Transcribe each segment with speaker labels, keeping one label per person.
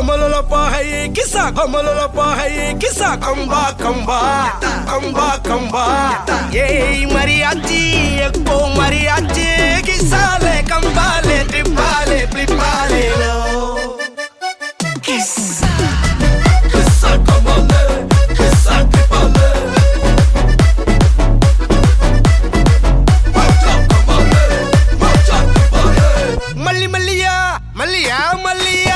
Speaker 1: Homololopa hai kisa, homololopa hai kisa, kamba kamba, kamba kamba. Yey mariachi, ekko mariachi, kisale kambale, tripale, flipale lo. Kisa, kisa kambale, kisa tripale. Malli malliya, malliya, malliya.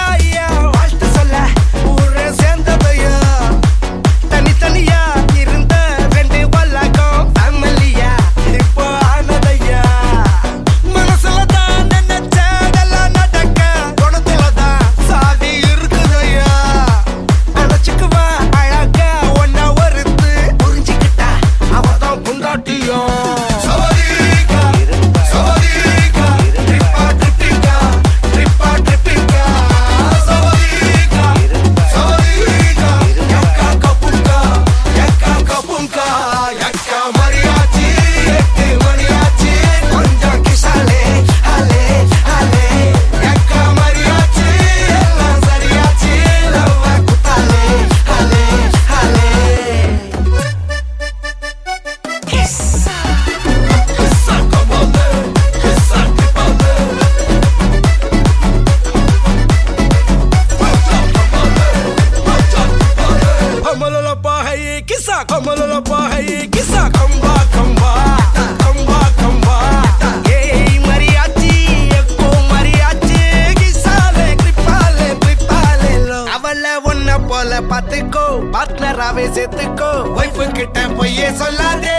Speaker 1: பாத்துக்கோ பார்ட்னராவே சேர்த்துக்கோ wife கிட்ட பொய்யே சொல்லாதே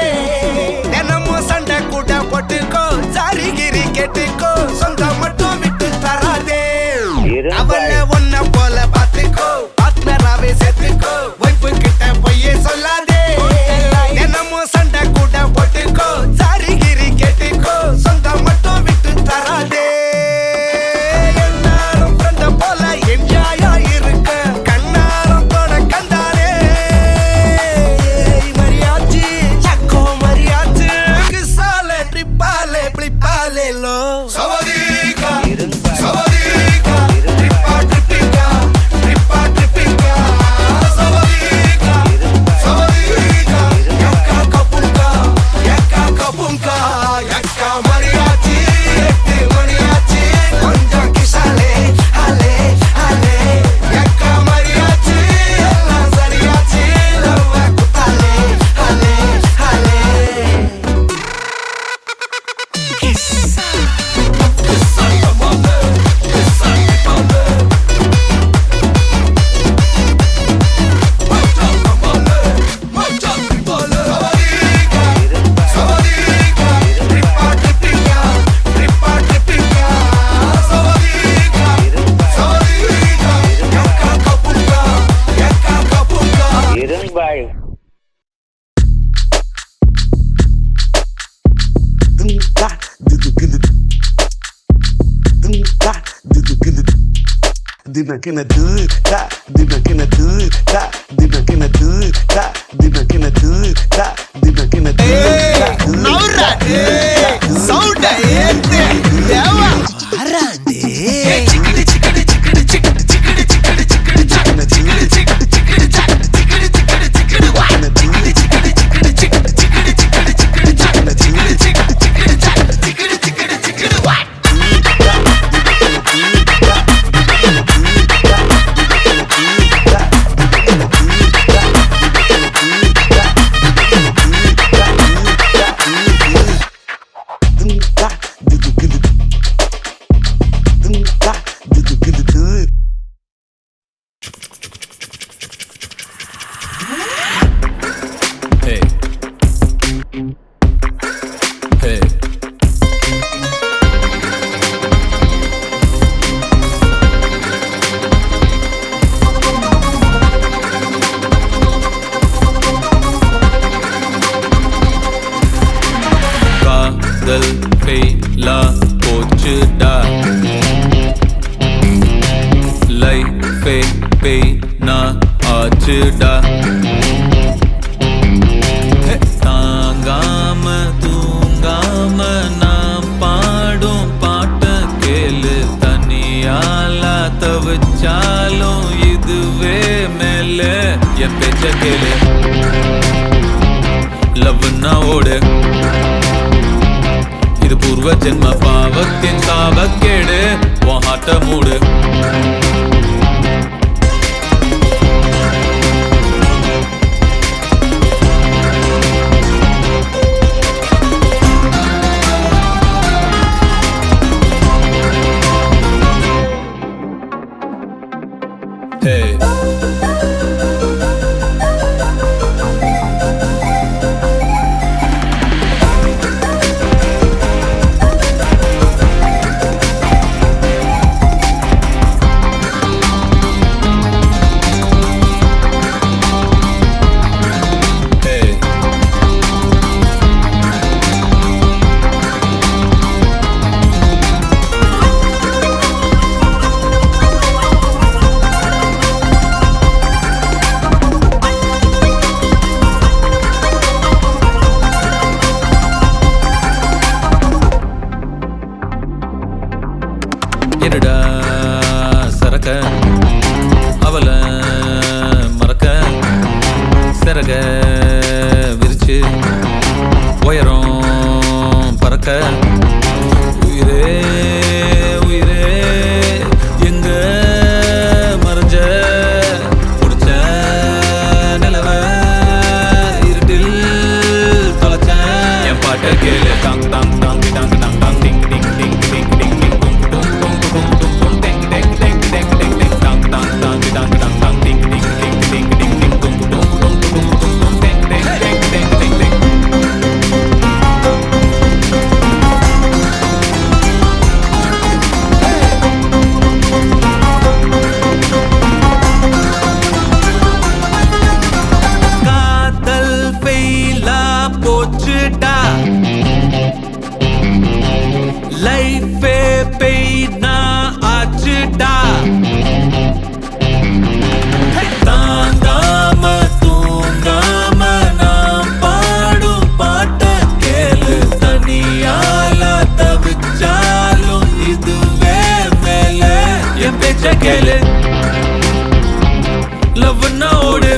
Speaker 1: தினமும் சண்டை கூட போட்டுக்கோ சாரிகிரி கேட்டுக்கோ சொந்தம் மட்டும் விட்டு தராதே அவள ஒன்ன போல பாத்துக்கோ பார்ட்னராவே சேர்த்துக்கோ வைஃப் கிட்ட பொய்யே சொல்லாதே தினமும் சண்டை கூட போட்டுக்கோ சாரிகிரி கேட்டுக்கோ சொந்தம் மட்டும் விட்டு தராதே எல்லாரும் ஃப்ரெண்ட போல என்ஜாயா இருக்க
Speaker 2: Dina kena do da, dina kena do da, dina kena do da, dina kena do da, dina kena do da.
Speaker 1: Naura sound ente yawa arande chikidi chikidi chikidi chikidi chikidi chikidi chikidi chikidi chikidi chikidi chikidi chikidi chikidi chikidi wa chikidi chikidi chikidi chikidi chikidi chikidi chikidi chikidi chikidi chikidi chikidi chikidi wa
Speaker 3: फेला पोचदा லைஃபே பேனா ஆச்சுடா தாங்காம தூங்காம நான் பாடும் பாட்ட கேளு தனியால தவிச்சாலும் என் பேச்ச கேளு லவ்னா ஓடு இது பூர்வ ஜென்ம பாவத்தின் சாபக்கேடு உன் ஹார்ட்ட மூடு Hey. என்னடா சரக்க அவள மறக்க சிறக விரிச்சு உயரம் பறக்க உயிரே உயிரே எங்க மறைஞ்ச புடிச்ச நிலவ இருட்டில் தொலைச்ச என் பாட்ட கேளு டாங் டாங் டாங் டாங் டாங் டாங் டிங் டிங் டிங் டிங் டிங் லைஃபே பெய்னா ஆச்சுடா தாங்காம தூங்காம நாம் பாடும் பாட்ட கேளு தனியால தவிச்சாலும் இதுவே மேல என் பேச்ச கேளு லவ்னா ஓடு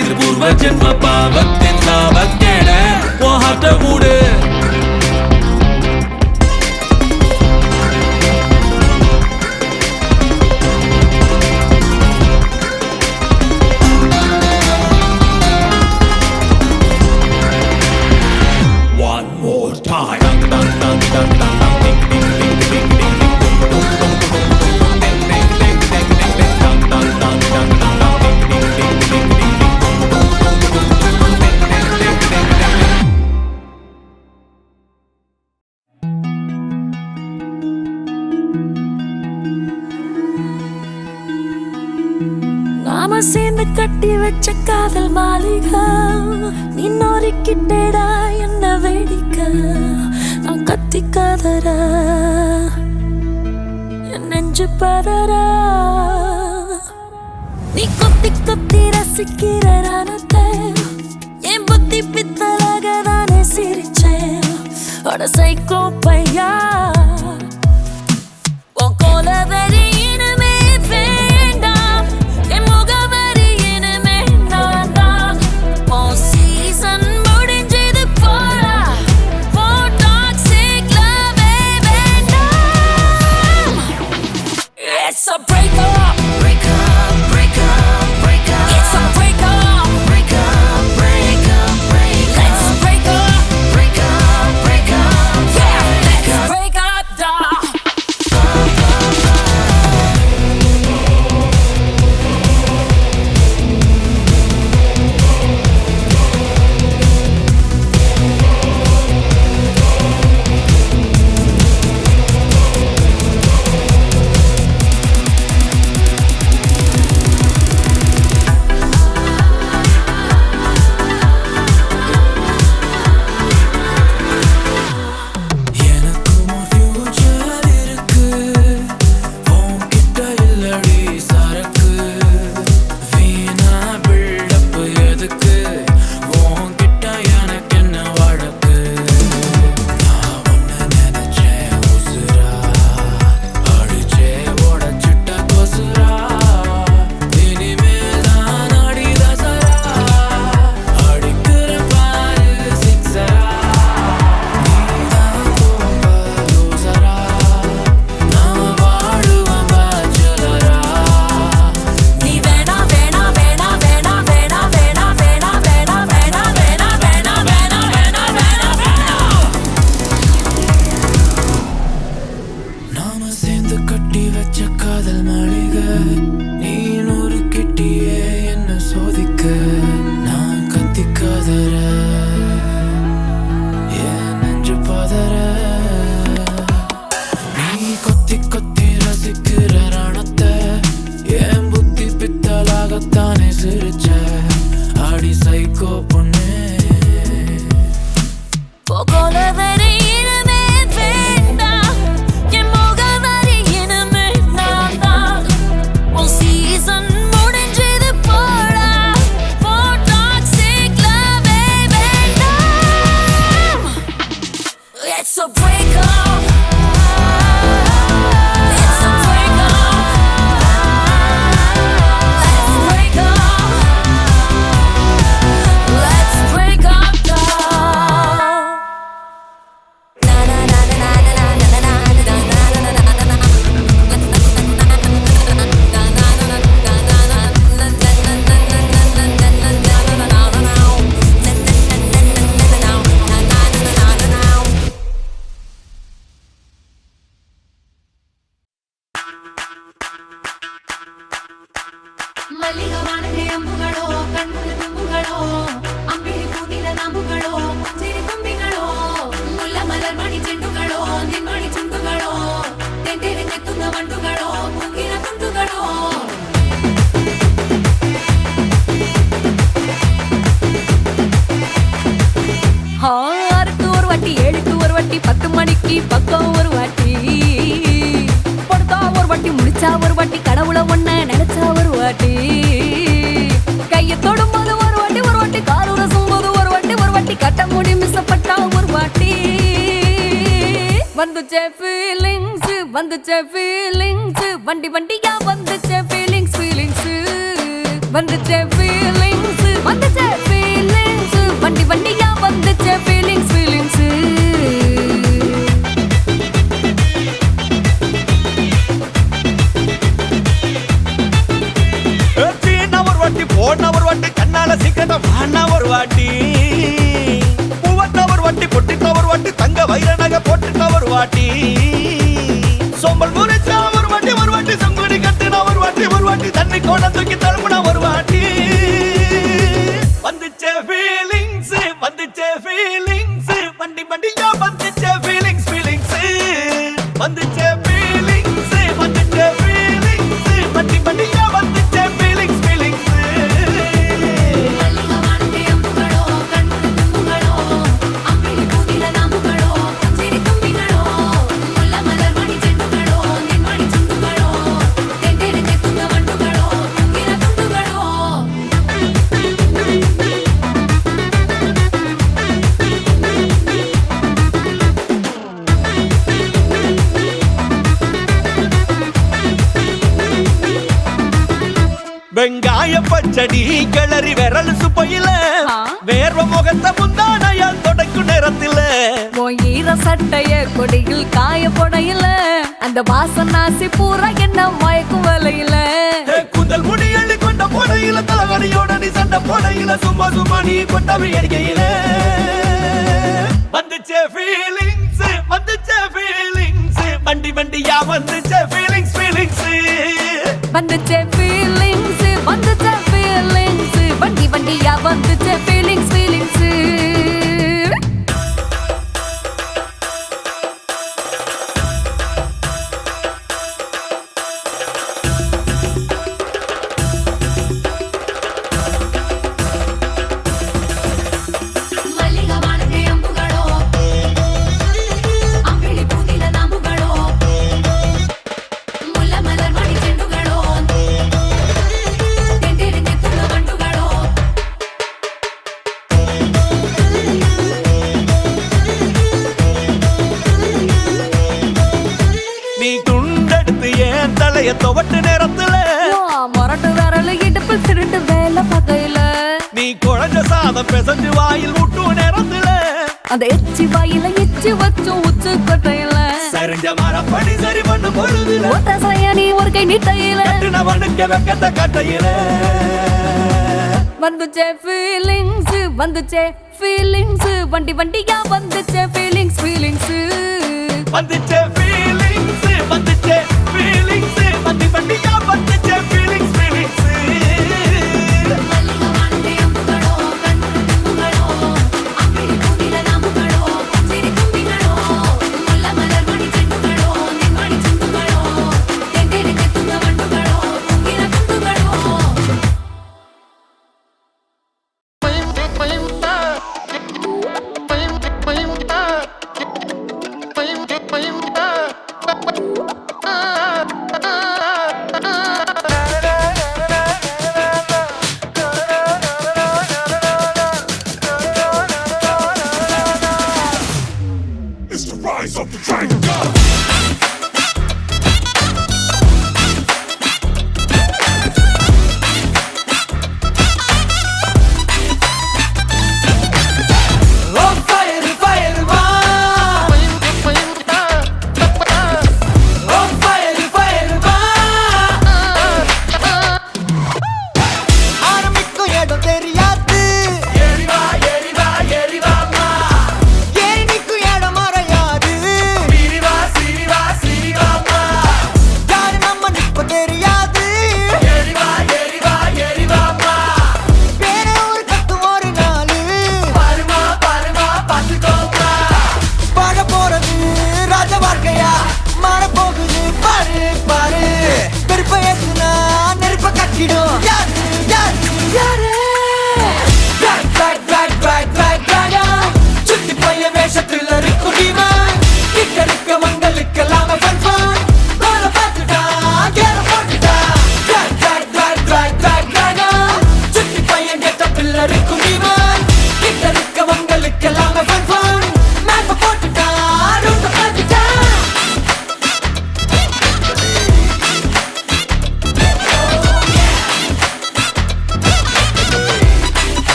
Speaker 3: இது பூர்வ ஜென்ம பாவத்தின் சாபக்கேட உன் ஹார்ட்ட மூடு one more time dang dang dang dang dang dang ding ding ding ding ding ding dum dum dum dum ding ding ding ding ding ding dang dang dang dang dang dang ding ding ding ding ding ding dum dum dum dum dum ding ding ding ding ding
Speaker 4: நாம சேர்ந்து கட்டி வச்ச காதல் மாளிகை நீ நோரிக்கிட்டேடா என்ன வேடிக்கை நான் கத்தி கதற என் நெஞ்சு பதற நீ கொத்தி கொத்தி ரசிக்கிற ரணத்தை என் புத்தி பித்தலாக தானே சிரிச்சேன் அட சைக்கோ பையா உன் கோலவெறி இனிமே வேண்டாம் என் முகவரி இனிமே நான் தான் உன் சீசன் முடிஞ்சது போடா உன் டாக்ஸிக் லவ்வே வேண்டாம். It's a breakup, breakup, breakup, breakup. It's a breakup, breakup, breakup, breakup. Let's break up, break up, break up. Yeah, let's break break up. It's a break up. Let's break up. Let's break up, girl. Na na na na na na na na na na na.
Speaker 5: ಮಲ್ಲಿಗವಾಣಕ್ಕೆ ಅಂಬುಗಳೋ ಕಣ್ಮುಲ ತುಂಬುಗಳೋ ಅಂಬಿಳಿ ಕೂದಿಲ ನಾಂಬುಗಳೋ ಮುಂಚಿರಿ ತುಂಬಿಗಳೋ ಮುಲ್ಲ ಮಲರ್ಮಣಿ ಚೆಂಡುಗಳೋ ನಿನ್ಮಣಿ ಚುಂಡುಗಳೋ ತೆಂಟೆರೆ ತೆತ್ತುಂದ ಮಂಡುಗಳೋ ಮುಂಗಿನ ತುಂಡುಗಳೋ
Speaker 4: ஆறுக்கு ஒரு வாட்டி, ஏழுக்கு ஒரு வாட்டி, 10 மணிக்கு பக்கம் ஒரு வாட்டி, படுத்தா ஒரு வாட்டி, முடிச்சா ஒரு வாட்டி, கடவுளை ஒன்ன நினைச்சா ஒரு வாட்டி, கைய தொடும்போது ஒரு வாட்டி, ஒரு வாட்டி, கால் உரசும்போது ஒரு வாட்டி, ஒரு வாட்டி, கட்ட முடி மிசப்பட்டா ஒரு வாட்டி. வந்துச்சே ஃபீலிங்ஸ், வந்துச்சே ஃபீலிங்ஸ், வண்டி வண்டியா வந்துச்சே ஃபீலிங்ஸ், ஃபீலிங்ஸ் வந்துச்சே ஃபீலிங்ஸ், வந்துச்சே ஃபீலிங்ஸ், வண்டி வண்டியா வந்துச்சே ஃபீலிங்ஸ், ஃபீலிங்ஸ்.
Speaker 1: சீனா ஒரு வாட்டி போன ஒரு வாட்டி கண்ணால சீக்கிரட்ட வானா ஒரு வாட்டி பூவத்த ஒரு வாட்டி பொட்டிட்ட ஒரு வாட்டி தங்க வைர நகை போட்டுட்ட ஒரு வாட்டி சோம்பல் முறிச்சா ஒரு வாட்டி சங்குடி கட்டின ஒரு வாட்டி தண்ணி கோண தூக்கி தழுமுன ஒரு வாட்டி வந்துச்சே ஃபீலிங்ஸ் வண்டி வண்டியா வந்துச்சே ஃபீலிங்ஸ், ஃபீலிங்ஸ் வந்துச்சே ஃபீலிங்ஸ், வந்துச்சே ஃபீலிங்ஸ், வண்டி வண்டியா வந்துச்சே ஃபீலிங்ஸ், ஃபீலிங்ஸ்.
Speaker 5: ಮಲ್ಲಿಗವಾಣಕ್ಕೆ ಅಂಬುಗಳೋ ಕಣ್ಮುಲ ತುಂಬುಗಳೋ ಅಂಬಿಳಿ ಕೂದಿಲ ನಾಂಬುಗಳೋ ಮುಂಚಿರಿ ತುಂಬಿಗಳೋ ಮುಲ್ಲ ಮಲರ್ಮಣಿ ಚೆಂಡುಗಳೋ ನಿನ್ಮಣಿ ಚುಂಡುಗಳೋ ತೆಂಟೆರೆ ತೆತ್ತುಂದ ಮಂಡುಗಳೋ ಮುಂಗಿನ ತುಂಡುಗಳೋ
Speaker 1: வெங்காய பச்சடி கிளறி விரல் சுப்பையில வேர்வ முகத்தை முந்தானையால் தொடக்கும் நேரத்தில
Speaker 4: உன் ஈர சட்டைய கொடியில் காய போடையில அந்த வாசனாசி பூரா என்ன மயக்கும் வலையில
Speaker 1: கூந்தல் முடி அள்ளி கொண்ட போடையில தலகடியோட நீ சண்டை போடையில சும்மா சும்மா நீ கொண்டவை அடிக்கையில வந்துச்சே ஃபீலிங்ஸ், வந்துச்சே ஃபீலிங்ஸ், வண்டி வண்டியா வந்துச்சே ஃபீலிங்ஸ், ஃபீலிங்ஸ்.
Speaker 4: வந்துச்சே ஃபீலிங்ஸ், வந்துச்சே ஃபீலிங்ஸ், வண்டி வண்டியா வந்துச்சே ஃபீலிங்ஸ், ஃபீலிங்ஸ்.
Speaker 5: ಮಲ್ಲಿಗವಾಣಕ್ಕೆ ಅಂಬುಗಳೋ ಅಂಬಿಳಿ ಕೂದಿಲ ನಾಂಬುಗಳೋ ಮುಲ್ಲ ಮಲರ್ಮಣಿ ಚೆಂಡುಗಳೋ ತೆಂಟೆರೆ ತೆತ್ತುಂದ ಮಂಡುಗಳೋ
Speaker 1: நீ துண்டெடுத்து ஏன் தலைய துவட்டு நேரத்துல
Speaker 4: மொரட்டு விரல் இடுப்பில் திருட்டு வேலை பகையில
Speaker 1: நீ குழஞ்ச சாதம் பிசைஞ்சு வாயில் விட்டு நேரத்துல
Speaker 4: அந்த எச்சி வாயில எச்சி வச்சு உச்சு கொட்டையில
Speaker 1: சரிஞ்ச மரப்படி சரி பண்ணு பொழுதுல
Speaker 4: ஓட்ட செய்ய நீ ஒரு கை நீட்டையில
Speaker 1: கட்டினவனுக்கு வெக்கத்தை கட்டையில
Speaker 4: வந்துச்சே ஃபீலிங்ஸ், வந்துச்சே ஃபீலிங்ஸ், வண்டி வண்டியா வந்துச்சே ஃபீலிங்ஸ், ஃபீலிங்ஸ்
Speaker 1: வந்துச்சே ஃபீலிங்ஸ், வந்துச்சே ஃபீலிங்ஸ், வண்டி வண்டியா வந்துச்சே ஃபீலிங்ஸ், ஃபீலிங்ஸ்.
Speaker 5: ಮಲ್ಲಿಗವಾಣಕ್ಕೆ ಅಂಬುಗಳೋ ಕಣ್ಮುಲ ತುಂಬುಗಳೋ ಅಂಬಿಳಿ ಕೂದಿಲ ನಾಂಬುಗಳೋ ಮುಂಚಿರಿ ತುಂಬಿಗಳೋ ಮುಲ್ಲ ಮಲರ್ಮಣಿ ಚೆಂಡುಗಳೋ ನಿನ್ಮಣಿ ಚುಂಡುಗಳೋ ತೆಂಟೆರೆ ತೆತ್ತುಂದ ಮಂಡುಗಳೋ ಮುಂಗಿನ ತುಂಡುಗಳೋ
Speaker 6: Bye.
Speaker 3: up the train, go.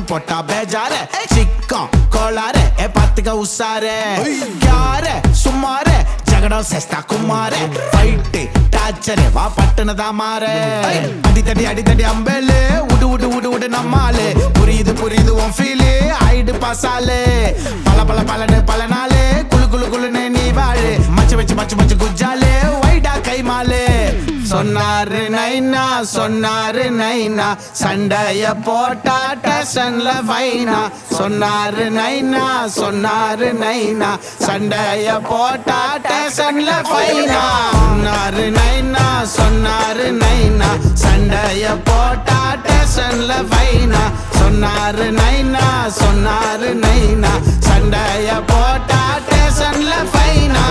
Speaker 1: போட்டா பேஜார சிக்கம் கோளார பாத்துக்க உசார யார சும்மார ஜகடம் செஸ்டா குமார ஃபைட் டாச்சர் வா பட்டனதா மாற அடித்தடி அடித்தடி அம்பேலு உடு உடு உடு உடு நம்மாலு புரியுது புரியுது உன் ஃபீலு ஆயிடு பாசாலு பல பல பலனு பல நாளு குளு குளு குளுன்னு நீ வாழு மச்சு வச்சு மச்சு மச்சு குஜாலு வைடா கைமாலு சொன்னாரு நைனா சொன்னாரு நைனா சண்டைய போட்டா டேஷன்ல வைனா சொன்னாரு நைனா சொன்னாரு நைனா சண்டைய போட்டா டேஷன்ல வைனா சொன்னாரு நைனா சொன்னாரு நைனா சண்டைய போட்டா டேஷன்ல வைனா சொன்னாரு நைனா சொன்னாரு நைனா சண்டைய போட்டா டேஷன்ல வைனா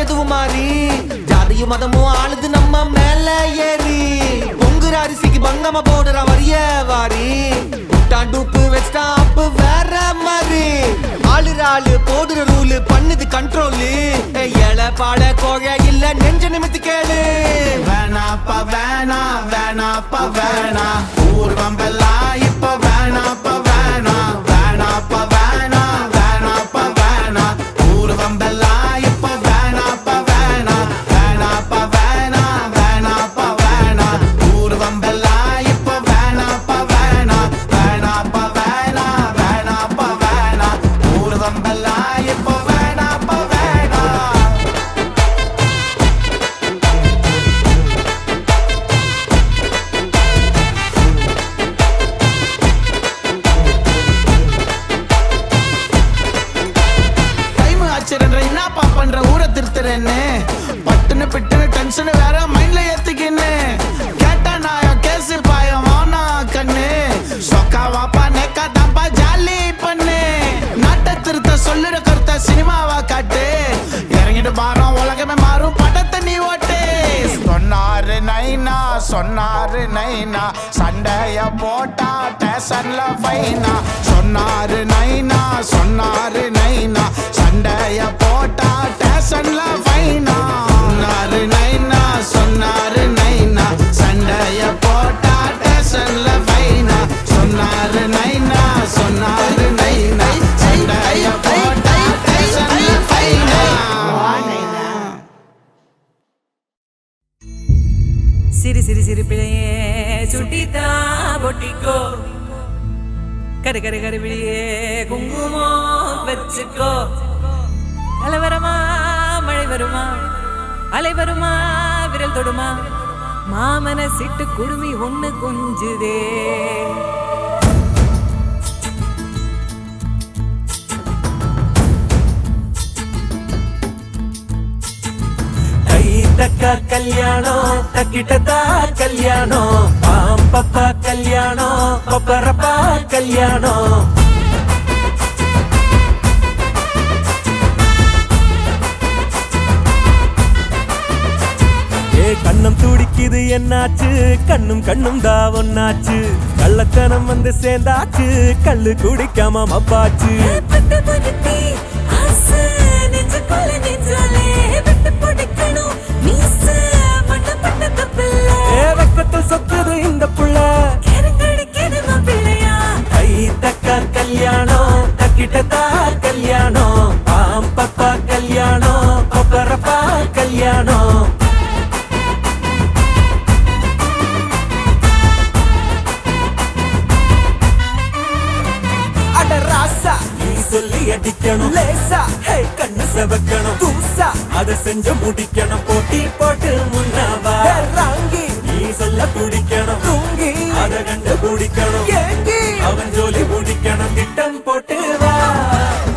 Speaker 1: எதுவும் மாறி ஜாதியும் மதமும் ஆளுது நம்ம மேல ஏறி பொங்குற அரிசிக்கு பங்கமா போடுற வரிய வாரி டூப்பு வெஸ்டாப் வேற மாதிரி ஆளுற ஆளு போடுற ரூலு பண்ணுது கண்ட்ரோலு ஏழை பாட கோகை இல்ல நெஞ்ச நிமித்து கேளு வேணாப்பா வேணா வேணாப்பா வேணா ஊர்வம்பெல்லாம் இப்ப வேணாப்பா வேணா வேணாப்பா வேணா வேணாப்பா வேணா ஊர்வம்பெல்லாம் இப்ப வேணா
Speaker 6: டென்ஷன் வேற மைண்ட்ல ஏத்திக்கின்னு கேட்டா நான் கேசு பாயம் வானா கண்ணு சொக்கா வாப்பா நேக்கா தாப்பா ஜாலி பண்ணு நாட்டை திருத்த சொல்லுற கருத்த சினிமாவா காட்டு இறங்கிட்டு மாறும் உலகமே மாறும் படத்தை நீ ஓட்டு சொன்னாரு நைனா சண்டைய போட்டா ஸ்டேஷன்ல ஃபைனா சொன்னாரு நைனா சண்டைய போட்டா ஸ்டேஷன்ல ஃபைனா சொன்னாரு நைனா சண்டைய போட்டா ஸ்டேஷன்ல ஃபைனா சொன்னாரு நைனா சண்டைய போட்டா ஸ்டேஷன்ல ஃபைனா.
Speaker 7: சிரி சிரி சிரி பிழையே சுட்டித்தா பொட்டிக்கோ கரு கரு கரு பிழையே குங்குமம் வச்சுக்கோ அலை வருமா மழை வருமா அலை வருமா விரல் தொடுமா மாமன சிட்டு குடுமி ஒண்ணு கொஞ்சுதே தக்கா கல்யாணம் தக்கிட்டதா கல்யாணம் பாம்பப்பா கல்யாணம் பப்பரப்பா கல்யாணம் கண்ணம் துடிக்குது என்னாச்சு கண்ணும் தான் ஒன்னாச்சு கள்ளத்தனம் வந்து சேர்ந்தாச்சு கள்ளு குடிக்காம மப்பாச்சு வெக்கத்தில் சொத்துது இந்த புள்ள கை தக்கா கல்யாணம் தக்கிட்டதா கல்யாணம் பாம்பப்பா கல்யாணம் பப்பரப்பா கல்யாணம் சொல்லி அடிக்கணும் லேசா கண்ணு செவக்கணும் தூசா அதை செஞ்சு முடிக்கணும் போட்டி போட்டு முன்னாவா ராங்கி நீ சொல்ல பிடிக்கணும் தூங்கி அதை கண்டு பிடிக்கணும் ஏங்கி அவன் ஜோலி பிடிக்கணும் திட்டம் போட்டு வா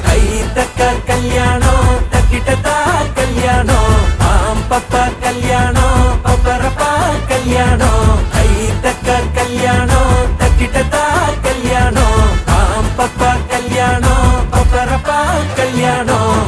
Speaker 7: கை தக்க கல்யாணம் தக்கிட்டதா கல்யாணம் பாம்பப்பா கல்யாணம் பப்பரப்பா கல்யாணம் கை தக்க கல்யாணம் தக்கிட்டதா கல்யாணம் பாம்பப்பா கல்யாணம் பப்பரப்பா கல்யாணம்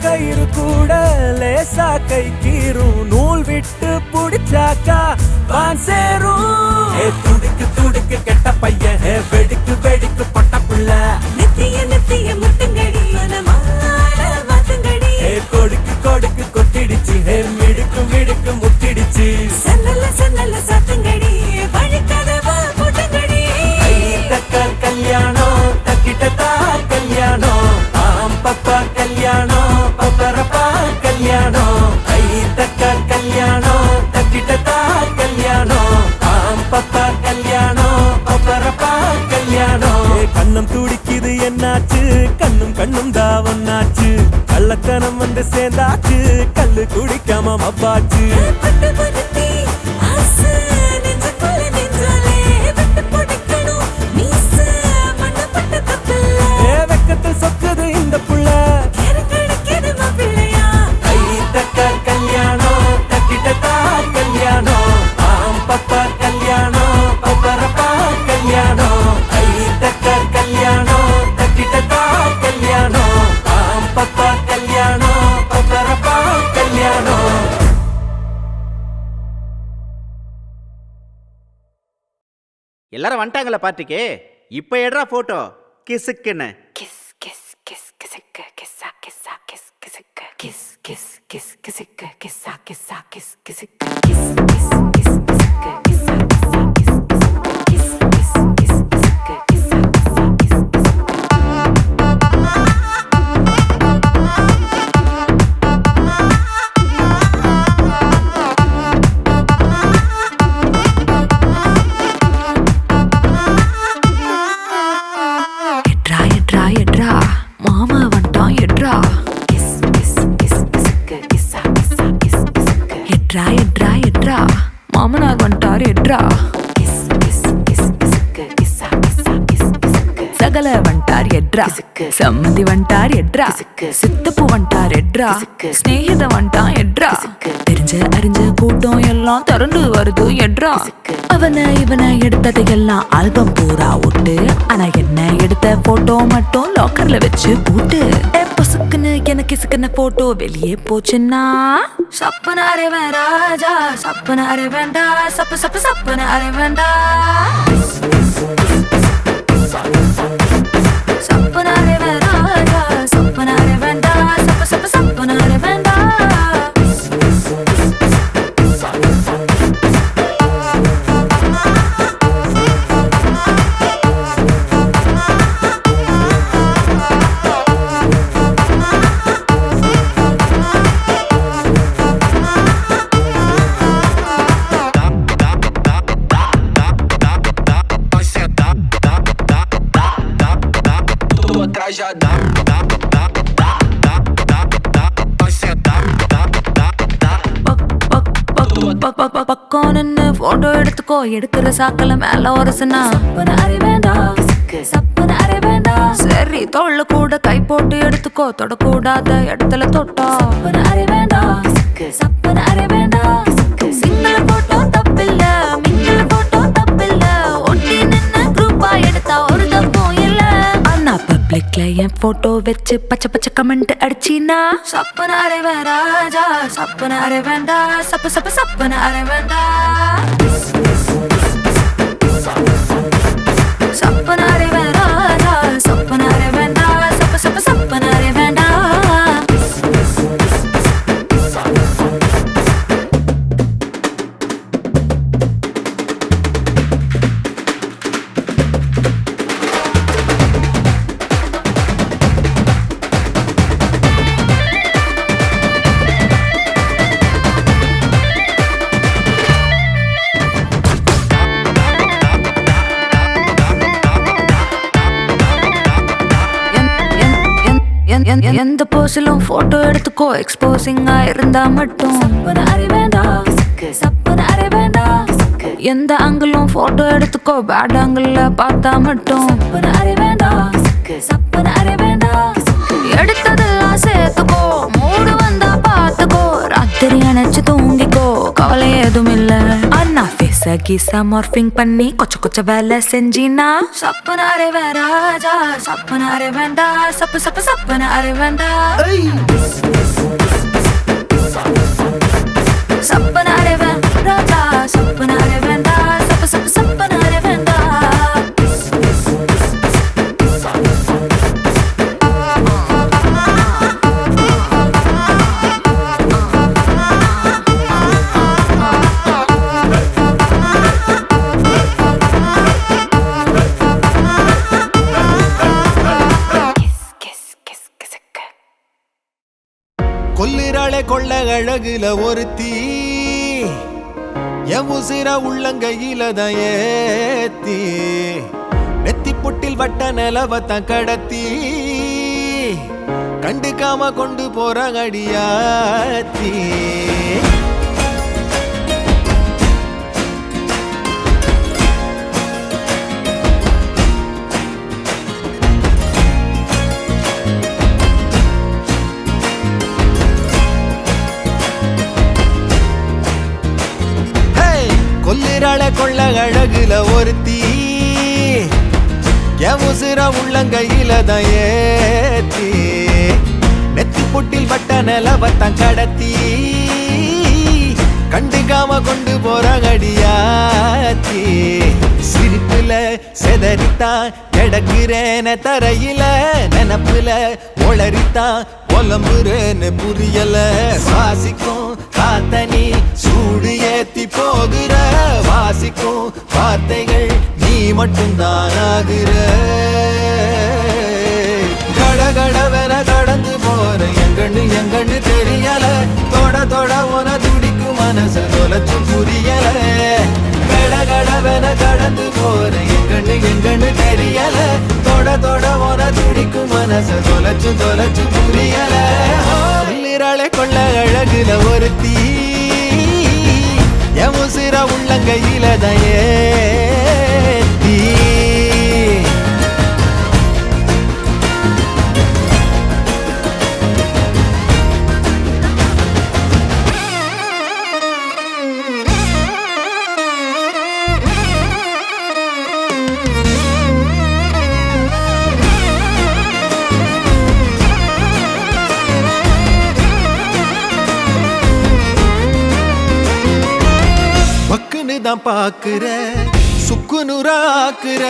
Speaker 7: கயிறு கூட லேசா கை கீரும் நூல் விட்டு புடிச்சாக்கா வான் சேரும் துடிக்கு துடிக்கு கெட்ட பையன் வெடிக்கு வெடிக்கு பட்ட புள்ள நெத்திய முட்டுங்கடி கொடுக்கு கொடுக்கு கொத்திடுச்சு மிடுக்கு மிடுக்கு முத்திடுச்சு சன்னல சத்துங்கடி வழிக்கதவா முட்டுங்கடி தக்க கல்யாணம் தக்கிட்டதா கல்யாணம் பாம்பப்பா கல்யாணம் பப்பரப்பா கல்யாணம் ஐ தக்க கல்யாணம் தக்கிட்டதா கல்யாணம் பாம்பப்பா கல்யாணம் பப்பரப்பா கல்யாணம் கண்ணம் துடிக்குது என்னாச்சு கண்ணும் தான் ஒன்னாச்சு கள்ளத்தனம் வந்து சேர்ந்தாச்சு கல்லு குடிக்காம மப்பாச்சு வெக்கத்தில் சொக்குது இந்த புள்ள கை தக்க கல்யாணம் தக்கிட்டதா கல்யாணம் பாம்பப்பா கல்யாணம் பப்பரப்பா கல்யாணம் கை தக்க கல்யாணம் தக்கிட்டதா கல்யாணம் பாம்பப்பா கல்யாணம் பப்பரப்பா கல்யாணம்.
Speaker 8: எல்லாரும் வந்துட்டாங்களா பார்ட்டிக்கு? இப்ப எடுறா போட்டோ கிசுக்குன்னு.
Speaker 5: கிஸ் கிஸ் கிஸ் கிசுக்கு கிஸ்ஸா கிஸ்ஸா கிஸ் கிசுக்கு கிஸ் கிஸ் கிஸ் கிசுக்கு கிஸ்ஸா கிஸ்ஸா கிஸ் கிசுக்கு கிஸ் கிஸ் கிஸ் கிசுக்கு கிஸ்ஸா கிஸ்ஸா வண்டார் எட்ரா சகல வண்டார் எட்ரா சம்மந்தி வண்டார் எட்ரா சித்தப்பு வண்டார் எட்ரா ஸ்நேகித வண்டான் எட்ரா தெரிஞ்ச அறிஞ்ச கூட்டம் எல்லாம் திரண்டு வருது எட்ரா அவனை இவனை எடுத்ததையெல்லாம் ஆல்பம் பூரா விட்டு ஆனா என்ன எடுத்த போட்டோ மட்டும் லாக்கர்ல வச்சு பூட்டு பொசுக்குன்னு எனக்கு இசுக்குன போட்டோ வெளியே போச்சுன்னா சப்பன அரைவன் ராஜா சப்பன அரைவேண்டா சப்பு சப்பு சப்பன அரைவேண்டா சப்பன அரைவன் ராஜா சப்பன அரைவேண்டா சப்பு சப்பு சப்பன அரைவேண்டா பக்கம் நின்னு போட்டோ எடுத்துக்கோ எடுக்கிற சாக்கல மேல ஒரசுனா சரி தொள்ள கூட கை போட்டு எடுத்துக்கோ தொடக்கூடாத இடத்துல தொட்டா சிங்கிள் போட்டோ தப்பில்ல மிங்கிள் போட்டோ தப்பில்ல ஒட்டி நின்னு குரூப்பா எடுத்தா ஒரு தப்பும் இல்ல ஆனா பப்ளிக்ல என் போட்டோ வச்சு பச்சை பச்சை கமெண்ட் அடிச்சினா சப்பன அரைவன் ராஜா சப்பன அரைவேண்டா சப்பு சப்பு சப்பன அரைவேண்டா சப்பன அரைவன் ராஜா சப்பன அரைவேண்டா சப்பு சப்பு சப்பன அரைவேண்டா எந்த போஸிலும் போட்டோ எடுத்துக்கோ எக்ஸ்போசிங்கா இருந்தா மட்டும் எந்த ஆங்கிளும் போட்டோ எடுத்துக்கோ பேட் ஆங்கிள் பார்த்தா மட்டும் எடுத்ததெல்லாம் சேர்த்துக்கோ மூடு வந்தா பார்த்துக்கோ ராத்திரி அணைச்சு தூங்கிக்கோ கவலை எதுவும் இல்ல அண்ணா ஃபேஸ கீசா மார்பிங் பண்ணி கொச்ச கொச்ச வேலை செஞ்சினா சப்பன அரைவன் ராஜா சப்பன அரைவேண்டா சப்பு சப்பு சப்பன அரைவேண்டா சப்பன அரைவன் ராஜா சப்பன அரைவேண்டா சப்பு சப்பு சப்பன அரைவேண்டா
Speaker 6: கொல்லிராளே கொள்ள அழகுல ஒருத்தி என் உசிர உள்ளங்கையில தான் ஏத்தி நெத்தி புட்டில் வட்ட நிலவத்தான் கடத்தி கண்டுக்காம கொண்டு போற அடியாத்தி கொல்லிராளே கொள்ள அழகுல ஒருத்தி என் உசிர உள்ளங்கையில தான் ஏத்தி நெத்தி புட்டில் வட்ட நிலவத்தான் கடத்தி கண்டுக்காம கொண்டு போற அடியாத்தி சிரிப்புல செதறித்தான் கிடக்குறேன தரையில நினப்புல ஒளரித்தான் புலம்புறேன்னு புரியல வாசிக்கும் காத்தனி சூடு ஏத்தி போகிற வாசிக்கும் வார்த்தைகள் நீ மட்டும்தான் ஆகுற கடகடவென கடந்து போற எங்கன்னு தெரியல தொட தொட உன துடிக்கும் மனசு தொலைச்சு புரியல கடகடவென கடந்து போற எங்கன்னு தெரியல தொட தொட உன துடிக்கும் மனசு தொலைச்சு புரியல கொல்லிராளே கொள்ள அழகுல ஒருத்தி என் உசிர உசுர உள்ளங்கையில தயே தான் பாக்குற சுக்கு நூறாக்குற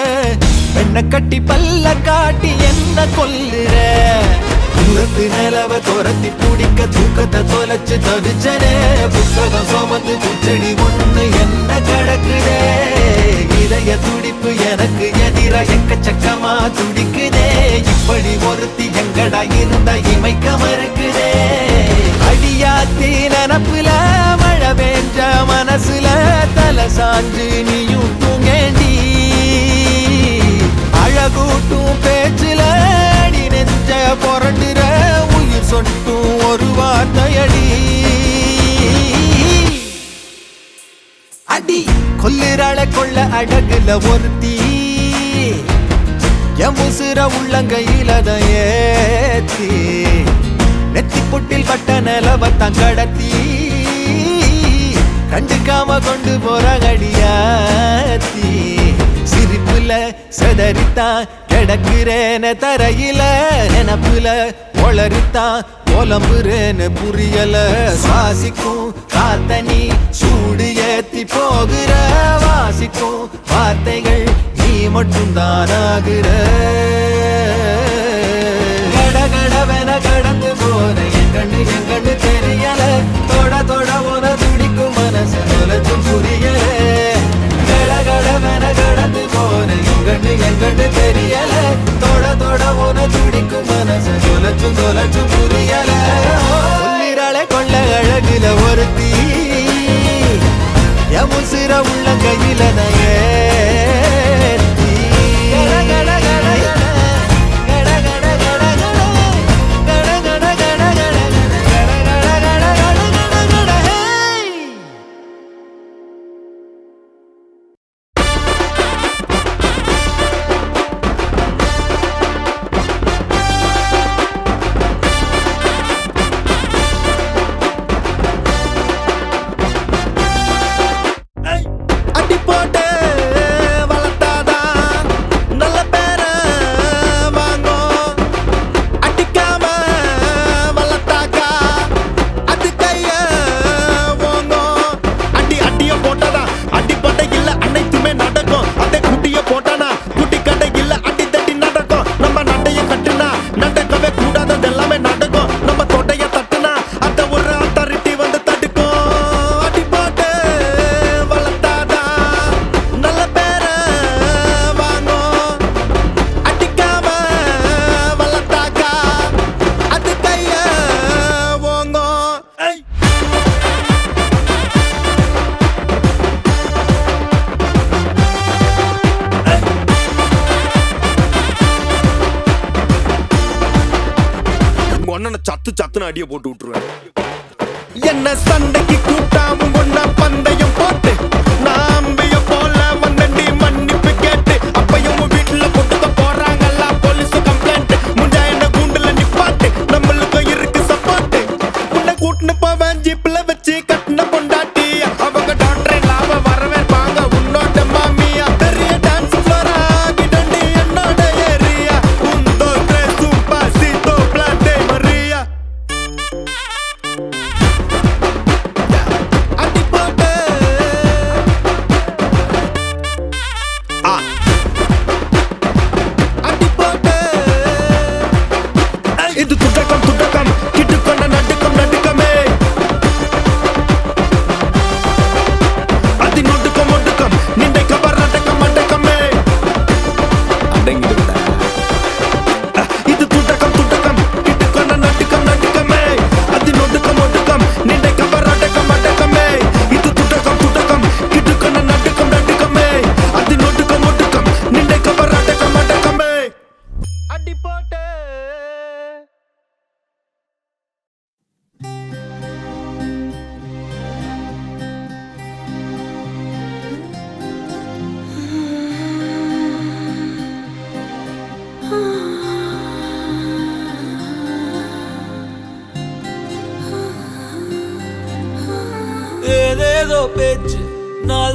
Speaker 6: பெண்ண கட்டி பல்ல காட்டி என்ன கொல்லுற தூரத்து நிலவ துரத்தி பிடிக்க தூக்கத்தை தொலைச்சு தவிச்சனே புத்தகம் சோமந்து பூச்செடி ஒண்ணு என்ன கிடக்குதே இதய துடிப்பு எனக்கு எதிர எக்கச்சக்கமா துடிக்குதே இப்படி ஒருத்தி எங்கடா இருந்த இமைக்க மறுக்குதே அடியாத்தி நினப்புல மழை பெஞ்ச மனசுல தலை சாஞ்சு நீயும் தூங்கேண்டி அழகூட்டும் பேச்சுல அடி நெஞ்ச புரண்டுற உயிர் சொட்டும் ஒரு வார்த்தையடி அடி கொல்லுறாள கொள்ள அழகுல ஒருத்தி என் உசுர உள்ளங்கையில ஏத்தி நெத்தி பொட்டில் பட்ட நிலவத்தான் கடத்தி கண்டுக்காம கொண்டு போற கடியாத்தி சிரிப்புல செதறித்தான் கிடக்குறேன தரையில நினப்புல ஒளறித்தான் புலம்புறேன்னு புரியல சுவாசிக்கும் காத்தனி சூடு ஏத்தி போகிற வாசிக்கும் வார்த்தைகள் நீ மட்டும் தானாகிற கடகடவென கடந்து போற என் கண்ணு தெரியல தொட தொட போன துடிக்கும் மனசு தொலைச்சும் புரியல கடகடவென கடந்து போற என் கண்ணு தெரியல தொட தொட போன துடிக்கும் மனசு தொலைச்சும் புரியல சொல்லிராளே கொள்ள அழகுல ஒருத்தி என் உசுர உள்ள கையில நயே
Speaker 1: சத்துன்னு அடிய போட்டு விட்டுருவேன். என்ன சண்டைக்கு கூட்டாம ஒன்னா பந்தயம் போட்டு நாம்பிய போல வந்தண்டி மன்னிப்பு கேட்டு அப்பையும் வீட்டுல போட்டுக்க போறாங்கல்ல போலீஸ் கம்ப்ளைண்ட் முஞ்சா என்ன கூண்டுல நிப்பாட்டு நம்மளுக்கு இருக்கு சப்போர்ட் உன்னை கூட்டுன்னு போவேன் ஜீப்ல வச்சு கட்டின பொண்டாட்டி அவங்க டாக்டர் இல்லாம வரவேற்பாங்க உன்னோட மாமியா பெரிய டான்ஸ் ஃப்ளோரா கிடண்டி என்னோட ஏரியா உந்தோ சூப்பா சீதோ பிளாட்டே மரியா அடி போட்டு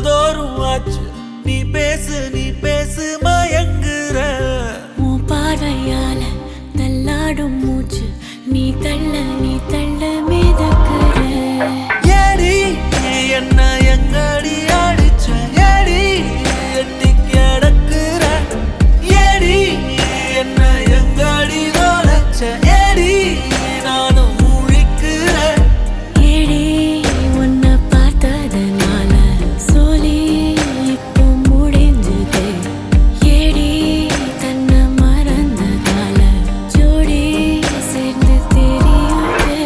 Speaker 7: நாள்தோறும் ஆச்சு நீ பேசு மயங்குற
Speaker 9: உன் பார்வையால தள்ளாடும் மூச்சு நீ தள்ள மிதக்குற
Speaker 7: ஏடி என்ன எங்கடி அடிச்ச ஏடி எட்டி கிடக்குற ஏடி என்ன எங்கடி தொலைச்ச ஏடி நானும் முழிக்கிறேன்
Speaker 9: ஏடி உன்னை பார்த்ததனால சோலி இப்போ முடிஞ்சது ஏடி தன்னை மறந்ததால ஜோடி சேர்ந்து தெரியுது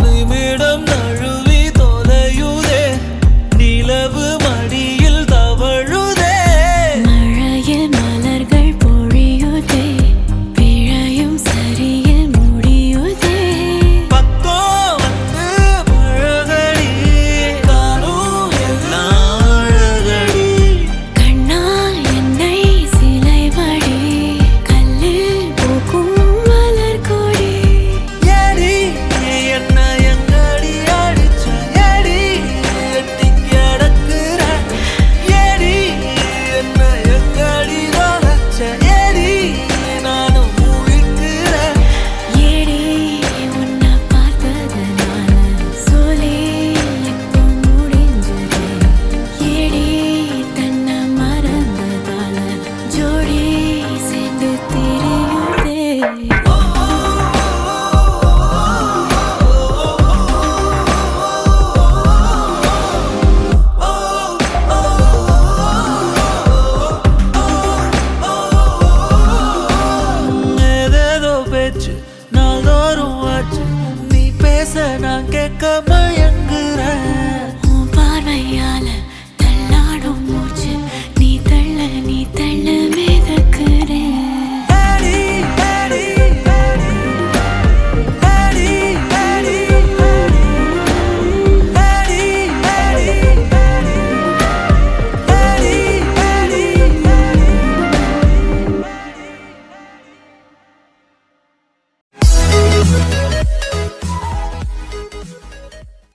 Speaker 7: நிமிடம் நழுவி தொலையுதே நிலவு மடியில் தவழுதே
Speaker 9: மழையில் மலர்கள் பொழியுதே பிழையும் சரியில் முடியுதே
Speaker 7: பக்கம் வந்து பழகடி தானும் எல்லாம் அழகடி
Speaker 9: கண்ணால் என்னை சிலை வடி கல்லில் பூக்கும் மலர் கொடி
Speaker 7: ஏடி என்ன எங்கடி அடிச்ச ஏடி எட்டி கிடக்குற ஏடி என்ன எங்கடி தொலைச்ச ஏடி நானும் முழிக்கிறேன்
Speaker 9: ஏடி உன்னை பார்த்ததனால சோலி இப்போ முடிஞ்சது ஏடி தன்னை மறந்ததால ஜோடி சேர்ந்து தெரியுதே
Speaker 7: ஏதேதோ பேச்சு நாள்தோறும் ஆச்சு நீ பேச நான் கேட்க